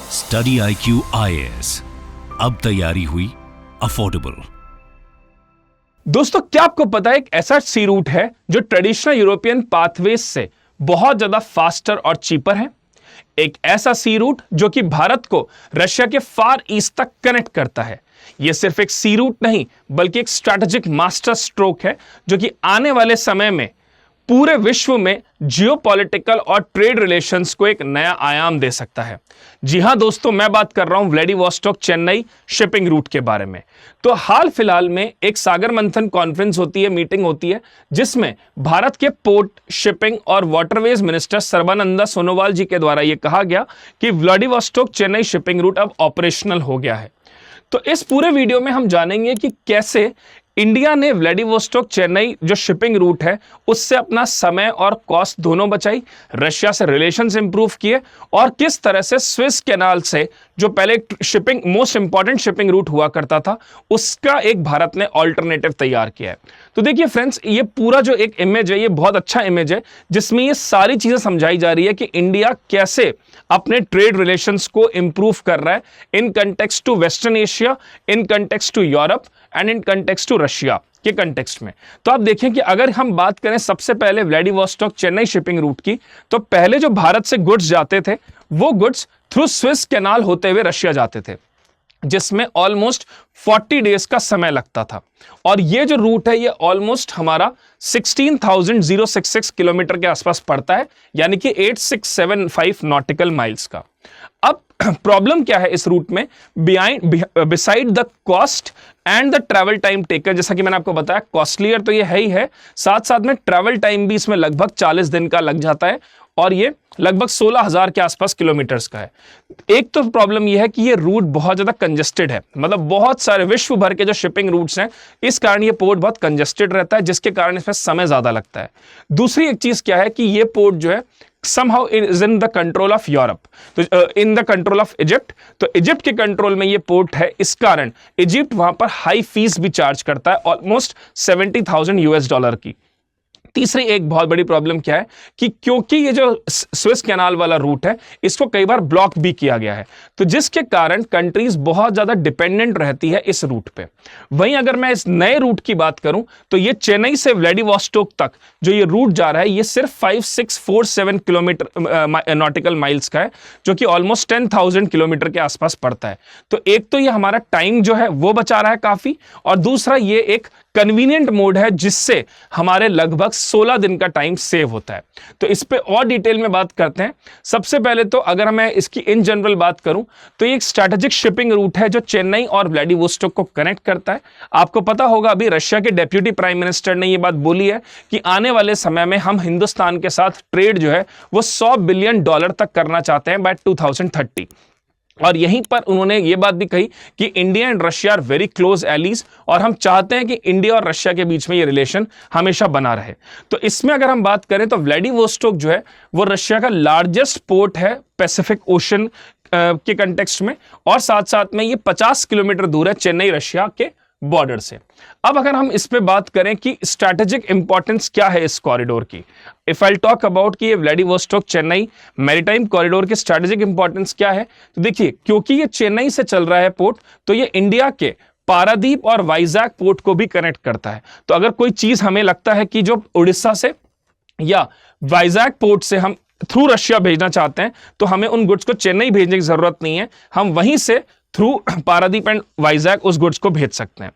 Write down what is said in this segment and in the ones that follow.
Study IQ IAS, अब तैयारी हुई अफोर्डेबल। दोस्तों, क्या आपको पता है एक ऐसा सी रूट है जो ट्रेडिशनल यूरोपियन पाथवेज से बहुत ज्यादा फास्टर और चीपर है। एक ऐसा सी रूट जो कि भारत को रशिया के फार ईस्ट तक कनेक्ट करता है। यह सिर्फ एक सी रूट नहीं बल्कि एक स्ट्रैटेजिक मास्टर स्ट्रोक है जो कि आने वाले समय में पूरे विश्व में जियोपॉलिटिकल और ट्रेड रिलेशंस को एक नया आयाम दे सकता है। जी हां दोस्तों, मैं बात कर रहा हूं व्लादिवोस्टोक चेन्नई शिपिंग रूट के बारे में। तो हाल फिलहाल में एक सागर मंथन कॉन्फ्रेंस होती है, मीटिंग होती है, जिसमें भारत के पोर्ट, शिपिंग और वाटरवेज मिनिस्टर सर्बानंद सोनोवाल जी के द्वारा यह कहा गया कि व्लादिवोस्टोक चेन्नई शिपिंग रूट अब ऑपरेशनल हो गया है। तो इस पूरे वीडियो में हम जानेंगे कि कैसे इंडिया ने व्लादिवोस्टोक चेन्नई जो शिपिंग रूट है उससे अपना समय और कॉस्ट दोनों बचाई, रशिया से रिलेशंस इंप्रूव किए और किस तरह से स्विस कैनाल से जो पहले shipping most important shipping root हुआ करता था उसका एक भारत ने ऑल्टरनेटिव तैयार किया है। तो देखिए फ्रेंड्स, ये पूरा जो एक इमेज है ये बहुत अच्छा इमेज है जिसमें ये सारी चीजें समझाई जा रही है कि इंडिया कैसे अपने ट्रेड रिलेशंस को इंप्रूव कर रहा है in context to western Asia, in context to Europe and in context to Russia के कंटेक्स्ट में। तो आप देखें कि अगर हम बात करें सबसे पहले व्लादिवोस्टोक चेन्नई शिपिंग रूट की, तो पहले जो भारत से गुड्स जाते थे वो गुड्स थ्रू स्विस कैनाल होते हुए रशिया जाते थे, जिसमें ऑलमोस्ट 40 डेज का समय लगता था। और ये जो रूट है ये ऑलमोस्ट हमारा 16,066 किलोमीटर के आसपास पड़ता है, यानी कि 8675 नॉटिकल माइल्स का। अब प्रॉब्लम क्या है इस रूट में? Beside the cost and the travel time taker, जैसा कि मैंने आपको बताया कॉस्टलियर तो ये है ही है, साथ साथ में ट्रैवल टाइम भी इसमें लगभग 40 दिन का लग जाता है और ये लगभग 16,000 के आसपास किलोमीटर्स का है। एक तो प्रॉब्लम यह है कि ये रूट बहुत ज्यादा कंजेस्टेड है, मतलब बहुत सारे विश्व भर के जो शिपिंग रूट्स हैं इस कारण ये पोर्ट बहुत कंजेस्टेड रहता है, जिसके कारण इसमें समय ज्यादा लगता है। दूसरी एक चीज क्या है कि ये पोर्ट जो है somehow is in the control of Europe, तो in the control of Egypt, तो इजिप्ट के कंट्रोल में ये पोर्ट है, इस कारण इजिप्ट वहां पर हाई फीस भी चार्ज करता है, ऑलमोस्ट $70,000 की। तीसरी एक बहुत बड़ी प्रॉब्लम क्या है कि क्योंकि ये जो स्विस कैनाल वाला रूट है इसको कई बार ब्लॉक भी किया गया है, तो जिसके कारण कंट्रीज बहुत ज्यादा डिपेंडेंट रहती है इस रूट पे। वहीं अगर मैं इस नए रूट की बात करूं तो ये चेन्नई से व्लादिवोस्टोक तक जो ये रूट जा रहा है ये सिर्फ 5647 किलोमीटर नॉटिकल माइल्स का है, जो कि ऑलमोस्ट 10,000 किलोमीटर के आसपास पड़ता है। तो एक तो ये हमारा टाइम जो है वो बचा रहा है काफी, और दूसरा ये एक कन्वीनियंट मोड है जिससे हमारे लगभग 16 दिन का टाइम सेव होता है। तो इस पे और डिटेल में बात करते हैं। सबसे पहले तो अगर मैं इसकी इन जनरल बात करूं तो ये एक स्ट्रैटेजिक शिपिंग रूट है जो चेन्नई और व्लादिवोस्टोक को कनेक्ट करता है। आपको पता होगा अभी रशिया के डेप्यूटी प्राइम मिनिस्टर ने ये बात बोली है कि आने वाले समय में हम हिंदुस्तान के साथ ट्रेड जो है वो $100 बिलियन तक करना चाहते हैं बाय 2030। और यहीं पर उन्होंने ये बात भी कही कि India and Russia are very close allies, और हम चाहते हैं कि इंडिया और रशिया के बीच में ये रिलेशन हमेशा बना रहे। तो इसमें अगर हम बात करें तो व्लादिवोस्टोक जो है वो रशिया का लार्जेस्ट पोर्ट है पैसिफिक ओशन के कंटेक्स्ट में, और साथ साथ में ये 50 किलोमीटर दूर है चेन्नई रशिया के बॉर्डर से। अब अगर हम इस पे बात करें कि स्ट्रैटेजिक इंपॉर्टेंस क्या है इस कॉरिडोर की, इफ आई टॉक अबाउट कि ये व्लादिवोस्टोक चेन्नई मैरीटाइम कॉरिडोर की स्ट्रैटेजिक इंपॉर्टेंस क्या है, तो देखिए क्योंकि ये चेन्नई से चल रहा है पोर्ट, तो ये इंडिया के पारादीप और वाइजैक पोर्ट को भी कनेक्ट करता है। तो अगर कोई चीज हमें लगता है कि जो उड़ीसा से या वाइजैक पोर्ट से हम थ्रू रशिया भेजना चाहते हैं तो हमें उन गुड्स को चेन्नई भेजने की जरूरत नहीं है, हम वहीं से थ्रू पारादीप एंड वाइजैक उस गुड्स को भेज सकते हैं।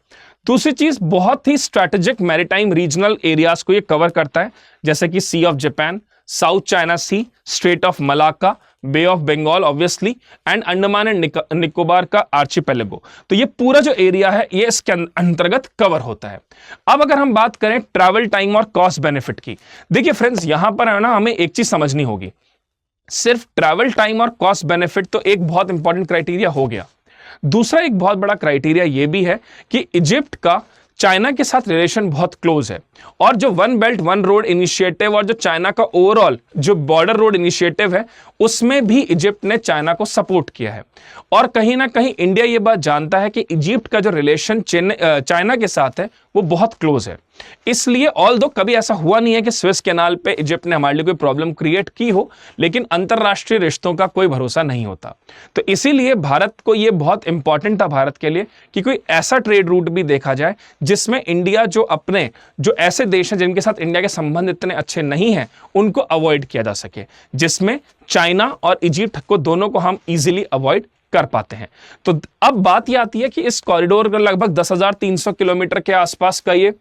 दूसरी चीज, बहुत ही स्ट्रैटेजिक मैरीटाइम रीजनल एरियाज को ये कवर करता है, जैसे कि Sea of Japan, South China Sea, Strait of Malacca, Bay of Bengal obviously, and Andaman and Nicobar का आर्चिपेलेगो। तो ये पूरा जो एरिया है ये इसके अंतर्गत कवर होता है। अब अगर हम बात करें ट्रैवल टाइम और कॉस्ट बेनिफिट की, देखिए फ्रेंड्स यहां पर है ना हमें एक चीज समझनी होगी, सिर्फ ट्रैवल टाइम और कॉस्ट बेनिफिट तो एक बहुत इंपॉर्टेंट क्राइटेरिया हो गया, दूसरा एक बहुत बड़ा क्राइटेरिया यह भी है कि इजिप्ट का चाइना के साथ रिलेशन बहुत क्लोज है, और जो one belt one road initiative और जो चाइना का ओवरऑल जो बॉर्डर रोड इनिशिएटिव है उसमें भी इजिप्ट ने चाइना को सपोर्ट किया है। और कहीं ना कहीं इंडिया ये बात जानता है कि इजिप्ट का जो रिलेशन चाइना के साथ है वो बहुत क्लोज है। इसलिए ऑल्दो कभी ऐसा हुआ नहीं है कि स्विस कैनाल पे इजिप्ट ने हमारे लिए कोई प्रॉब्लम क्रिएट की हो, लेकिन अंतरराष्ट्रीय रिश्तों का कोई भरोसा नहीं होता। तो इसीलिए भारत को ये बहुत इंपॉर्टेंट था भारत के लिए कि कोई ऐसा ट्रेड रूट भी देखा जाए जिसमें इंडिया जो ऐसे देश हैं जिनके साथ इंडिया के संबंध इतने अच्छे नहीं हैं उनको अवॉइड किया जा सके, जिसमें चाइना और इजिप्ट को दोनों को हम इजीली अवॉइड कर पाते हैं। तो अब बात यह आती है कि इस कॉरिडोर का लगभग 10,300 किलोमीटर के आसपास का ये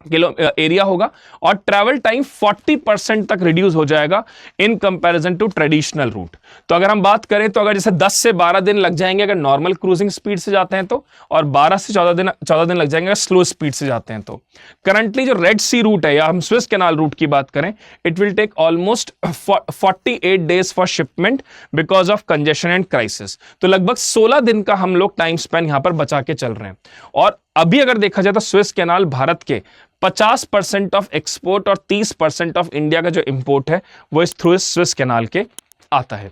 एरिया होगा और ट्रैवल टाइम 40% तक रिड्यूस हो जाएगा in comparison to traditional route. तो अगर हम बात करें तो अगर जैसे 10 से 12 दिन लग जाएंगे अगर नॉर्मल क्रूजिंग स्पीड से जाते हैं तो, और 12 से 14 दिन लग जाएंगे अगर स्लो स्पीड से जाते हैं तो। करंटली जो रेड सी रूट है या हम स्विस कैनाल रूट की बात करें, it will take almost 48 days for shipment because of congestion and crisis. तो लगभग 16 दिन का हम लोग टाइम स्पेन यहां पर बचा के चल रहे हैं। और अभी अगर देखा जाए तो स्विस कैनाल भारत के 50% ऑफ एक्सपोर्ट और 30% ऑफ इंडिया का जो इंपोर्ट है वो इस थ्रू स्विस कैनाल के आता है।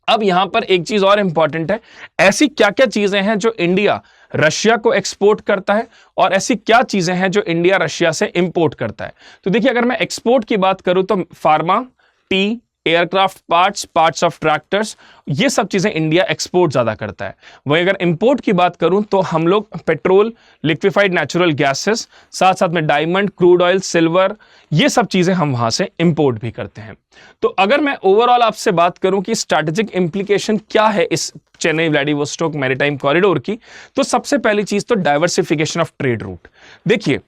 अब यहां पर एक चीज और इंपॉर्टेंट है, ऐसी क्या क्या चीजें हैं जो इंडिया रशिया को एक्सपोर्ट करता है और ऐसी क्या चीजें हैं जो इंडिया रशिया से इंपोर्ट करता है। तो देखिए, अगर मैं एक्सपोर्ट की बात करूं तो pharma, T, aircraft parts of tractors, ये सब चीजें इंडिया एक्सपोर्ट ज्यादा करता है। वहीं अगर इंपोर्ट की बात करूं तो हम लोग पेट्रोल, लिक्विफाइड नेचुरल गैसेस, साथ साथ में डायमंड, क्रूड ऑयल, सिल्वर, ये सब चीजें हम वहां से इंपोर्ट भी करते हैं। तो अगर मैं ओवरऑल आपसे बात करूं कि स्ट्रैटेजिक इंप्लीकेशन क्या है इस चेन्नई व्लादिवोस्टोक मैरीटाइम कॉरिडोर की, तो सबसे पहली चीज तो डाइवर्सिफिकेशन ऑफ ट्रेड रूट। देखिए,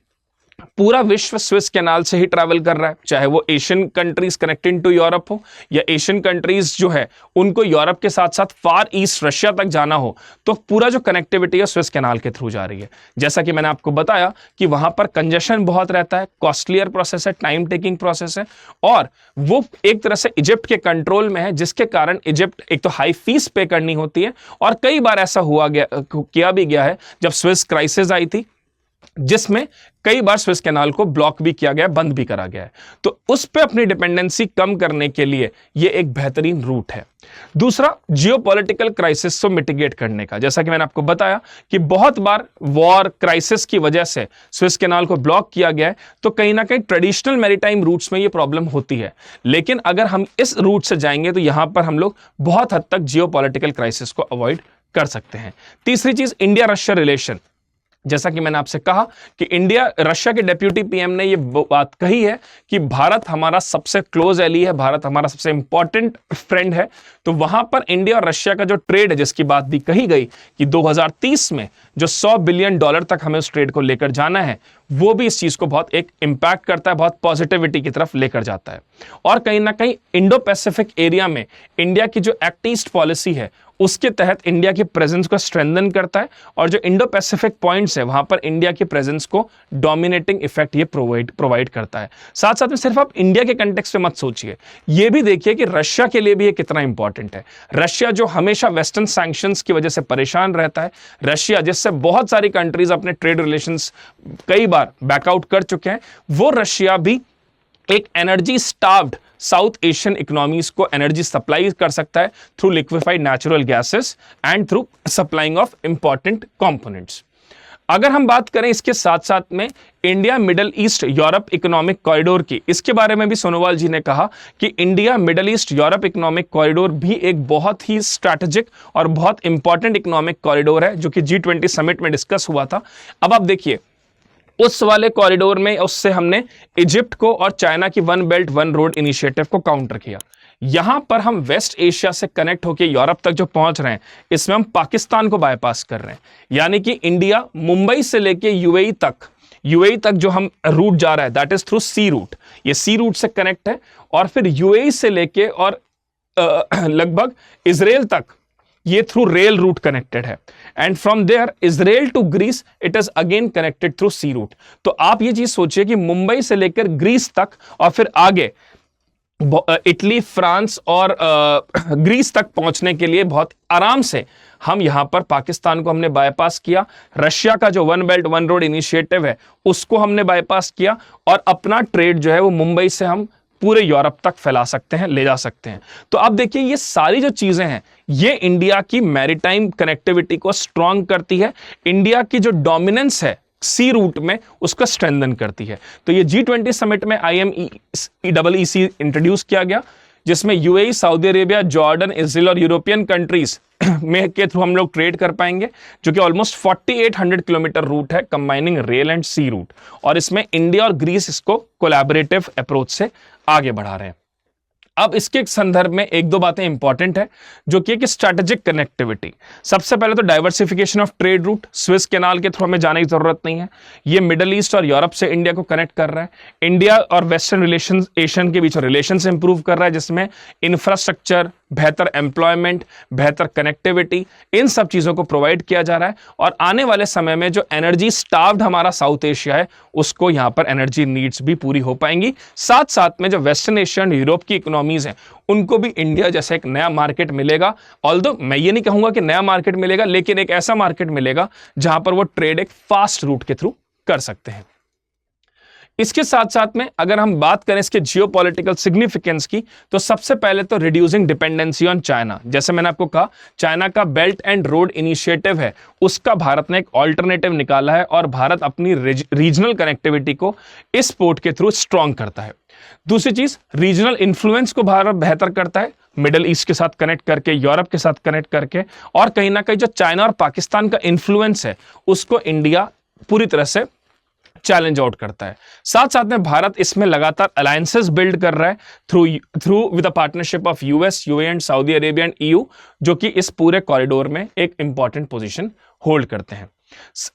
पूरा विश्व स्विस कैनाल से ही ट्रैवल कर रहा है, चाहे वो Asian countries connecting to Europe हो या एशियन कंट्रीज जो है उनको यूरोप के साथ साथ फार ईस्ट रशिया तक जाना हो, तो पूरा जो कनेक्टिविटी है स्विस कैनाल के थ्रू जा रही है। जैसा कि मैंने आपको बताया कि वहां पर कंजेशन बहुत रहता है, कॉस्टलियर प्रोसेस है, टाइम टेकिंग प्रोसेस है, और वो एक तरह से इजिप्ट के कंट्रोल में है, जिसके कारण इजिप्ट एक तो हाई फीस पे करनी होती है, और कई बार ऐसा किया भी गया है जब स्विस क्राइसिस आई थी जिसमें कई बार स्विस कैनाल को ब्लॉक भी किया गया, बंद भी करा गया है। तो उस पे अपनी डिपेंडेंसी कम करने के लिए ये एक बेहतरीन रूट है। दूसरा, जियोपॉलिटिकल क्राइसिस को मिटिगेट करने का, जैसा कि मैंने आपको बताया कि बहुत बार वॉर क्राइसिस की वजह से स्विस कैनाल को ब्लॉक किया गया है, तो कहीं ना कहीं ट्रेडिशनल मैरीटाइम रूट्स में ये प्रॉब्लम होती है। लेकिन अगर हम इस रूट से जाएंगे तो यहां पर हम लोग बहुत हद तक जियोपॉलिटिकल क्राइसिस को अवॉइड कर सकते हैं। तीसरी चीज, इंडिया रशिया रिलेशन। जैसा कि मैंने आपसे कहा कि इंडिया रशिया के डेप्यूटी पीएम ने यह बात कही है कि भारत हमारा सबसे क्लोज एली है, भारत हमारा सबसे इंपॉर्टेंट फ्रेंड है। तो वहां पर इंडिया और रशिया का जो ट्रेड है, जिसकी बात भी कही गई कि 2030 में जो $100 बिलियन तक हमें उस ट्रेड को लेकर जाना है, वो भी इस चीज को बहुत एक इंपैक्ट करता है, बहुत पॉजिटिविटी की तरफ लेकर जाता है। और कहीं ना कहीं इंडो पैसिफिक एरिया में इंडिया की जो एक्ट ईस्ट पॉलिसी है उसके तहत इंडिया की प्रेजेंस को स्ट्रेंथन करता है, और जो इंडो पैसिफिक पॉइंट्स है वहां पर इंडिया की प्रेजेंस को डोमिनेटिंग इफेक्ट ये प्रोवाइड करता है। साथ साथ में सिर्फ आप इंडिया के कंटेक्स्ट में मत सोचिए, ये भी देखिए कि रशिया के लिए भी ये कितना इंपॉर्टेंट है। रशिया जो हमेशा वेस्टर्न सैंक्शंस की वजह से परेशान रहता है, रशिया जिससे बहुत सारी कंट्रीज अपने ट्रेड रिलेशंस कई बार बैकआउट कर चुके हैं, वो रशिया भी एक energy starved south Asian economies को एनर्जी सप्लाई कर सकता है through liquefied natural gases and through supplying of important components. अगर हम बात करें इसके साथ साथ में India middle east Europe economic corridor की, इसके बारे में भी सोनोवाल जी ने कहा कि India middle east Europe economic corridor भी एक बहुत ही स्ट्रैटेजिक और बहुत इंपॉर्टेंट इकोनॉमिक कॉरिडोर है, जो कि G20 समिट में डिस्कस हुआ था। अब आप देखिए, उस वाले कॉरिडोर में उससे हमने इजिप्ट को और चाइना की one belt one road initiative को काउंटर किया। यहां पर हम वेस्ट एशिया से कनेक्ट होकर यूरोप तक जो पहुंच रहे हैं, इसमें हम पाकिस्तान को बाईपास कर रहे हैं। यानी कि इंडिया मुंबई से लेके यूएई तक जो हम रूट जा रहा है, that is through sea route. ये सी रूट से कनेक्ट है, और फिर यूएई से लेके और लगभग इजराइल तक ये थ्रू रेल रूट कनेक्टेड है, and from there Israel to Greece it is again connected through sea route. तो आप ये चीज सोचिए कि मुंबई से लेकर ग्रीस तक और फिर आगे इटली, फ्रांस और ग्रीस तक पहुंचने के लिए बहुत आराम से हम यहां पर पाकिस्तान को हमने बाईपास किया, रशिया का जो one belt one road initiative है उसको हमने बाईपास किया, और अपना ट्रेड जो है वो मुंबई से हम पूरे यूरोप तक फैला सकते हैं, ले जा सकते हैं। तो अब देखिए, ये सारी जो चीजें हैं ये इंडिया की मैरीटाइम कनेक्टिविटी को स्ट्रांग करती है। इंडिया की जो डोमिनेंस है सी रूट में उसको स्ट्रेंथन करती है। तो ये G20 समिट में IMEC इंट्रोड्यूस किया गया, जिसमें UAE, Saudi Arabia, Jordan, Israel और यूरोपियन कंट्रीज में के थ्रू हम लोग ट्रेड कर पाएंगे, जो कि ऑलमोस्ट 4800 किलोमीटर रूट है, combining rail and sea route. और इसमें इंडिया और ग्रीस इसको कोलैबोरेटिव अप्रोच से आगे बढ़ा रहे हैं। अब इसके संदर्भ में एक दो बातें इंपॉर्टेंट है, जो कि स्ट्रैटेजिक कनेक्टिविटी। सबसे पहले तो diversification of trade route, Swiss canal के थ्रू हमें जाने की जरूरत नहीं है। ये मिडिल ईस्ट और यूरोप से इंडिया को कनेक्ट कर रहा है। इंडिया और वेस्टर्न रिलेशन, एशियन के बीच रिलेशन इंप्रूव कर रहा है, जिसमें इंफ्रास्ट्रक्चर, बेहतर एम्प्लॉयमेंट, बेहतर कनेक्टिविटी, इन सब चीजों को प्रोवाइड किया जा रहा है। और आने वाले समय में जो एनर्जी स्टार्व्ड हमारा साउथ एशिया है, उसको यहां पर एनर्जी नीड्स भी पूरी हो पाएंगी। साथ साथ में जो वेस्टर्न एशिया और यूरोप की इकोनॉमीज हैं, उनको भी इंडिया जैसा एक नया मार्केट मिलेगा। ऑल्दो मैं ये नहीं कहूंगा कि नया मार्केट मिलेगा, लेकिन एक ऐसा मार्केट मिलेगा जहां पर वो ट्रेड एक फास्ट रूट के थ्रू कर सकते हैं। इसके साथ साथ में अगर हम बात करें इसके जियोपॉलिटिकल सिग्निफिकेंस की, तो सबसे पहले तो रिड्यूसिंग डिपेंडेंसी ऑन चाइना। जैसे मैंने आपको कहा, चाइना का बेल्ट एंड रोड इनिशिएटिव है, उसका भारत ने एक ऑल्टरनेटिव निकाला है, और भारत अपनी रीजनल कनेक्टिविटी को इस पोर्ट के थ्रू स्ट्रॉन्ग करता है। दूसरी चीज, रीजनल इन्फ्लुएंस को भारत बेहतर करता है, मिडिल ईस्ट के साथ कनेक्ट करके, यूरोप के साथ कनेक्ट करके, और कहीं ना कहीं जो चाइना और पाकिस्तान का इन्फ्लुएंस है, उसको इंडिया पूरी तरह से चैलेंज आउट करता है। साथ साथ में भारत इसमें लगातार अलायंसेस बिल्ड कर रहा है through with a partnership of US, UAE and Saudi Arabia and EU, जो कि इस पूरे कॉरिडोर में एक इंपॉर्टेंट पोजीशन होल्ड करते हैं।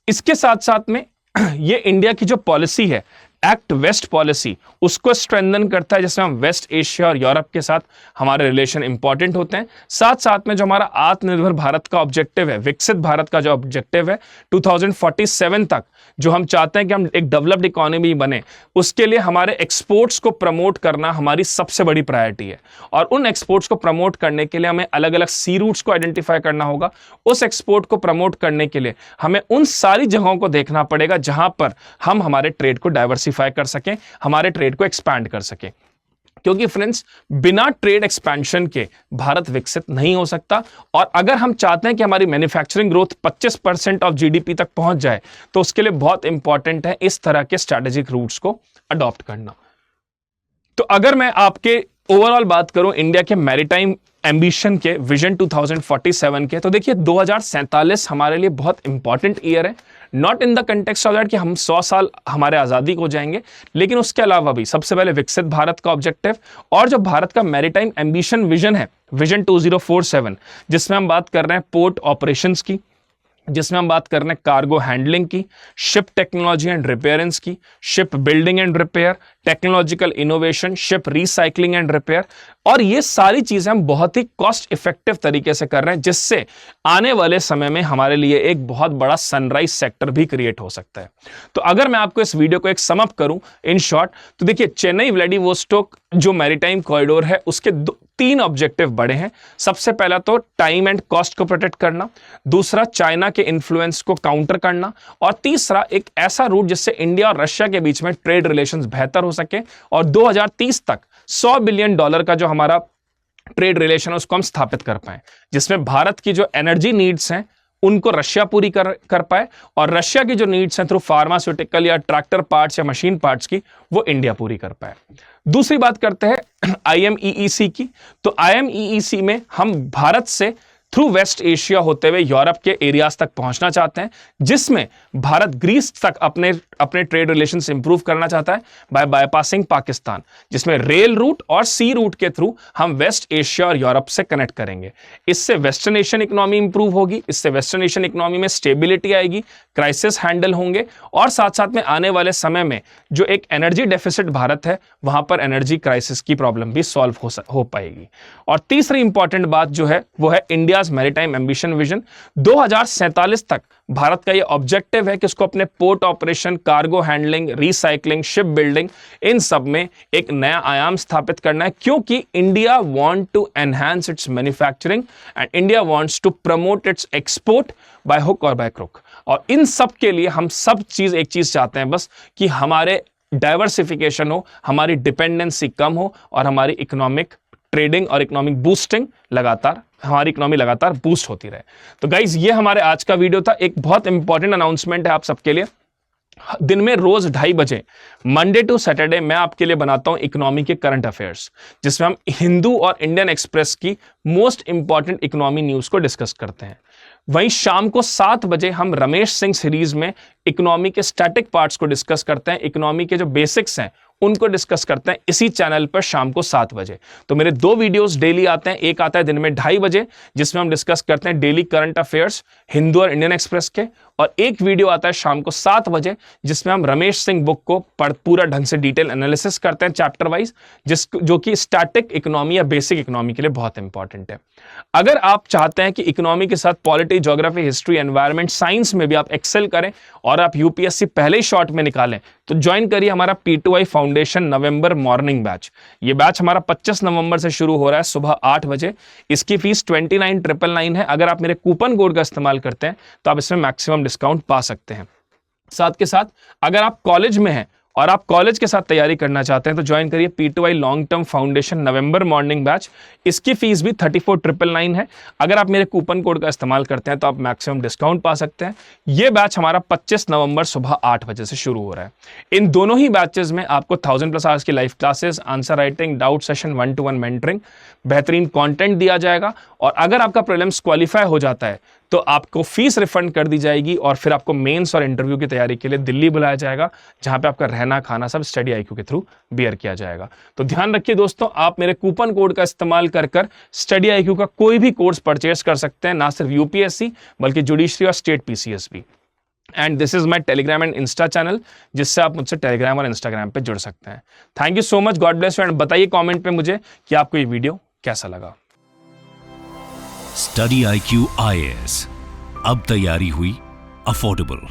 इसके साथ साथ में ये इंडिया की जो पॉलिसी है, एक्ट वेस्ट पॉलिसी, उसको स्ट्रेंथन करता है, जिसमें हम वेस्ट एशिया और यूरोप के साथ हमारे रिलेशन इंपॉर्टेंट होते हैं। साथ साथ में जो हमारा आत्मनिर्भर भारत का ऑब्जेक्टिव है, विकसित भारत का जो ऑब्जेक्टिव है 2047 तक, जो हम चाहते हैं कि हम एक डेवलप्ड इकोनॉमी बने, उसके लिए हमारे एक्सपोर्ट्स को प्रमोट करना हमारी सबसे बड़ी प्रायोरिटी है। और उन एक्सपोर्ट्स को प्रमोट करने के लिए हमें अलग अलग सी रूट्स को आइडेंटिफाई करना होगा। उस एक्सपोर्ट को प्रमोट करने के लिए हमें उन सारी जगहों को देखना पड़ेगा जहां पर हम हमारे ट्रेड को डाइवर्सिफाई कर सकें, हमारे ट्रेड को एक्सपैंड कर सकें। क्योंकि फ्रेंड्स, बिना ट्रेड एक्सपेंशन के भारत विकसित नहीं हो सकता। और अगर हम चाहते हैं कि हमारी मैन्युफैक्चरिंग ग्रोथ 25% ऑफ जीडीपी तक पहुंच जाए, तो उसके लिए बहुत इंपॉर्टेंट है इस तरह के स्ट्रैटेजिक रूट्स को अडॉप्ट करना। तो अगर मैं आपके ओवरऑल बात करूं इंडिया के मैरीटाइम एम्बिशन के, विजन 2047 के, तो देखिए 2047 हमारे लिए बहुत इंपॉर्टेंट ईयर है। Not in the context of that कि हम 100 साल हमारे आजादी को जाएंगे, लेकिन उसके अलावा भी सबसे पहले विकसित भारत का ऑब्जेक्टिव, और जो भारत का मैरीटाइम एम्बिशन विजन है, विजन 2047, जिसमें हम बात कर रहे हैं पोर्ट ऑपरेशंस की, जिसमें हम बात कर रहे हैं कार्गो हैंडलिंग की, शिप टेक्नोलॉजी एंड रिपेयरेंस की, ship building and repair, technological innovation, ship recycling and repair. और ये सारी चीजें हम बहुत ही कॉस्ट इफेक्टिव तरीके से कर रहे हैं, जिससे आने वाले समय में हमारे लिए एक बहुत बड़ा सनराइज सेक्टर भी क्रिएट हो सकता है। तो अगर मैं आपको इस वीडियो को एक सम अप करूं इन शॉर्ट, तो देखिए चेन्नई व्लादिवोस्टोक जो मैरीटाइम कॉरिडोर है, उसके 3 ऑब्जेक्टिव बड़े हैं। सबसे पहला तो टाइम एंड कॉस्ट को प्रोटेक्ट करना, दूसरा चाइना के इन्फ्लुएंस को काउंटर करना, और तीसरा एक ऐसा रूट जिससे इंडिया और रशिया के बीच में ट्रेड रिलेशंस बेहतर हो सके, और 2030 तक $100 बिलियन का जो हमारा ट्रेड रिलेशन है उसको हम स्थापित कर पाए, जिसमें भारत की जो एनर्जी नीड्स हैं उनको रशिया पूरी कर पाए, और रशिया की जो नीड्स हैं थ्रू फार्मास्यूटिकल या ट्रैक्टर पार्ट्स या मशीन पार्ट्स की, वो इंडिया पूरी कर पाए। दूसरी बात करते हैं IMEEC की। तो IMEEC में हम भारत से थ्रू वेस्ट एशिया होते हुए यूरोप के एरियाज तक पहुंचना चाहते हैं, जिसमें भारत ग्रीस तक अपने ट्रेड रिलेशंस इंप्रूव करना चाहता है बाय बाईपासिंग पाकिस्तान, जिसमें रेल रूट और सी रूट के थ्रू हम वेस्ट एशिया और यूरोप से कनेक्ट करेंगे। इससे वेस्टर्न एशियन इकोनॉमी इंप्रूव होगी, इससे वेस्टर्न एशियन इकोनॉमी में स्टेबिलिटी आएगी, क्राइसिस हैंडल होंगे, और साथ साथ में आने वाले समय में जो एक एनर्जी डेफिसिट भारत है, वहां पर एनर्जी क्राइसिस की प्रॉब्लम भी सॉल्व हो पाएगी। और तीसरी इंपॉर्टेंट बात जो है वो है इंडिया मैरीटाइम एम्बिशन विजन 2047 तक। भारत का ये ऑब्जेक्टिव है कि उसको अपने port operation, cargo handling, recycling, ship building, इन सब में एक नया आयाम स्थापित करना है, क्योंकि India want to enhance its manufacturing and India wants to promote its export by hook और बाय क्रुक। और इन सब के लिए हम सब चीज एक चीज चाहते हैं बस, कि हमारे डाइवर्सिफिकेशन हो, हमारी डिपेंडेंसी कम हो, और हमारी इकोनॉमिक ट्रेडिंग और इकोनॉमिक बूस्टिंग लगातार, हमारी इकोनॉमी लगातार बूस्ट होती रहे। तो गाइज, ये हमारे आज का वीडियो था। एक बहुत इंपॉर्टेंट अनाउंसमेंट है आप सबके लिए दिन में रोज 2:30 बजे मंडे टू सैटरडे मैं आपके लिए बनाता हूं इकोनॉमी के करंट अफेयर्स, जिसमें हम हिंदू और इंडियन एक्सप्रेस की मोस्ट इंपॉर्टेंट इकोनॉमी न्यूज को डिस्कस करते हैं। वहीं शाम को 7 बजे हम रमेश सिंह सीरीज में इकोनॉमी के स्टैटिक पार्ट्स को डिस्कस करते हैं, इकोनॉमी के जो बेसिक्स हैं उनको डिस्कस करते हैं इसी चैनल पर शाम को 7 बजे। तो मेरे 2 वीडियोस डेली आते हैं, एक आता है दिन में 2:30 बजे जिसमें हम डिस्कस करते हैं डेली करंट अफेयर्स हिंदू और इंडियन एक्सप्रेस के, और एक वीडियो आता है शाम को 7 बजे जिसमें हम रमेश सिंह बुक को पूरा ढंग से डिटेल एनालिसिस करते हैं चैप्टर वाइज, जो कि स्टैटिक इकोनॉमी या बेसिक इकोनॉमी के लिए बहुत इंपॉर्टेंट है। अगर आप चाहते हैं कि इकोनॉमी के साथ polity, geography, history, environment, science में भी आप एक्सेल करें और आप यूपीएससी पहले ही शॉर्ट में निकालें, तो ज्वाइन करिए हमारा P2I फाउंडेशन नवंबर मॉर्निंग बैच। ये बैच हमारा 25 नवंबर से शुरू हो रहा है सुबह 8 बजे। इसकी फीस 29,999 है। अगर आप मेरे कूपन कोड का इस्तेमाल करते हैं तो आप इसमें मैक्सिमम डिस्काउंट पा सकते हैं। साथ के साथ अगर आप कॉलेज में हैं और आप कॉलेज के साथ तैयारी करना चाहते हैं तो ज्वाइन करिए P2I लॉन्ग टर्म फाउंडेशन नवंबर मॉर्निंग बैच। इसकी फीस भी 34,999 है। अगर आप मेरे कूपन कोड का इस्तेमाल करते हैं तो आप मैक्सिमम डिस्काउंट पा सकते हैं। यह बैच हमारा 25 नवंबर सुबह 8 बजे से शुरू हो रहा है। इन दोनों ही बैचेस में आपको 1000+ आवर्स की live classes, answer writing, doubt session, 1-to-1 mentoring, बेहतरीन कंटेंट दिया जाएगा। और अगर आपका प्रीलिम्स क्वालिफाई हो जाता है तो आपको फीस रिफंड कर दी जाएगी और फिर आपको मेंस और इंटरव्यू की तैयारी के लिए दिल्ली बुलाया जाएगा, जहां पे आपका रहना खाना सब स्टडी IQ के थ्रू बियर किया जाएगा। तो ध्यान रखिए दोस्तों, आप मेरे कूपन कोड का इस्तेमाल कर स्टडी IQ का कोई भी कोर्स परचेस कर सकते हैं, ना सिर्फ यूपीएससी बल्कि जुडिशरी और स्टेट PCS भी। And this is my Telegram and Insta channel, जिससे आप मुझसे टेलीग्राम और इंस्टाग्राम पे जुड़ सकते हैं। Thank you so much, God bless you, and बताइए कॉमेंट पे मुझे कि आपको ये वीडियो कैसा लगा। स्टडी IQ IAS, अब तैयारी हुई अफोर्डेबल।